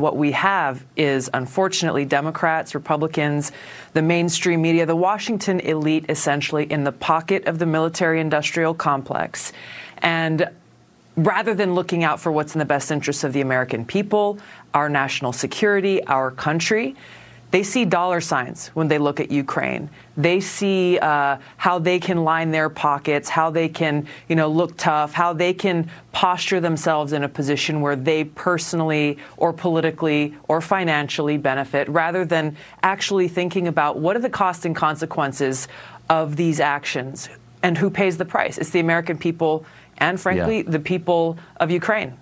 What we have is, unfortunately, Democrats, Republicans, the mainstream media, the Washington elite, essentially in the pocket of the military-industrial complex. And rather than looking out for what's in the best interests of the American people, our national security, our country, they see dollar signs when they look at Ukraine. They see how they can line their pockets, how they can, look tough, how they can posture themselves in a position where they personally or politically or financially benefit, rather than actually thinking about what are the costs and consequences of these actions and who pays the price. It's the American people and, frankly, the people of Ukraine.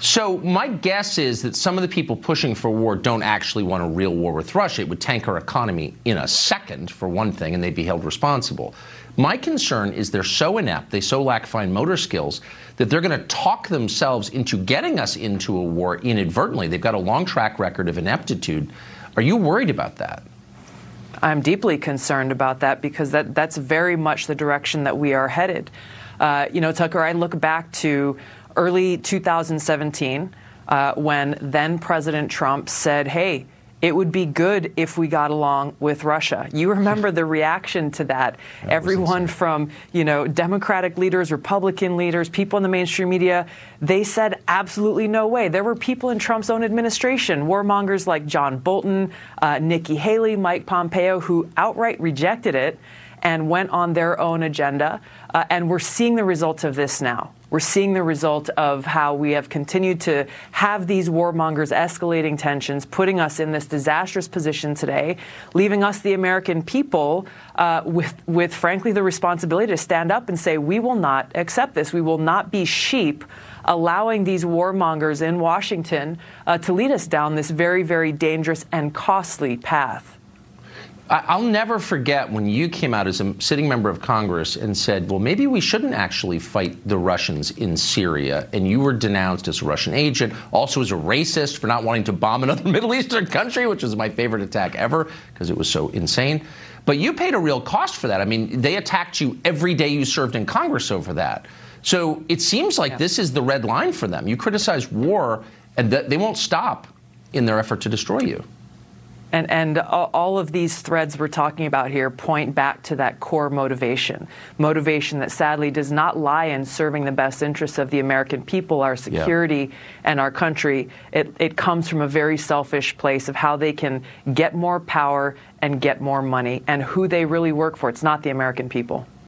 So my guess is that some of the people pushing for war don't actually want a real war with Russia. It would tank our economy in a second, for one thing, and they'd be held responsible. My concern is they're so inept, they so lack fine motor skills, that they're going to talk themselves into getting us into a war inadvertently. They've got a long track record of ineptitude. Are you worried about that? I'm deeply concerned about that, because that's very much the direction that we are headed. Tucker, I look back to early 2017, when then President Trump said, hey, it would be good if we got along with Russia. You remember the reaction to that. Everyone from, Democratic leaders, Republican leaders, people in the mainstream media, they said absolutely no way. There were people in Trump's own administration, warmongers like John Bolton, Nikki Haley, Mike Pompeo, who outright rejected it and went on their own agenda. And we're seeing the results of this now. We're seeing the result of how we have continued to have these warmongers escalating tensions, putting us in this disastrous position today, leaving us, the American people, with frankly, the responsibility to stand up and say, we will not accept this. We will not be sheep allowing these warmongers in Washington to lead us down this very, very dangerous and costly path. I'll never forget when you came out as a sitting member of Congress and said, well, maybe we shouldn't actually fight the Russians in Syria. And you were denounced as a Russian agent, also as a racist for not wanting to bomb another Middle Eastern country, which was my favorite attack ever because it was so insane. But you paid a real cost for that. I mean, they attacked you every day you served in Congress over that. So it seems like this is the red line for them. You criticize war, and they won't stop in their effort to destroy you. And all of these threads we're talking about here point back to that core motivation that sadly does not lie in serving the best interests of the American people, our security, and our country. It comes from a very selfish place of how they can get more power and get more money and who they really work for. It's not the American people.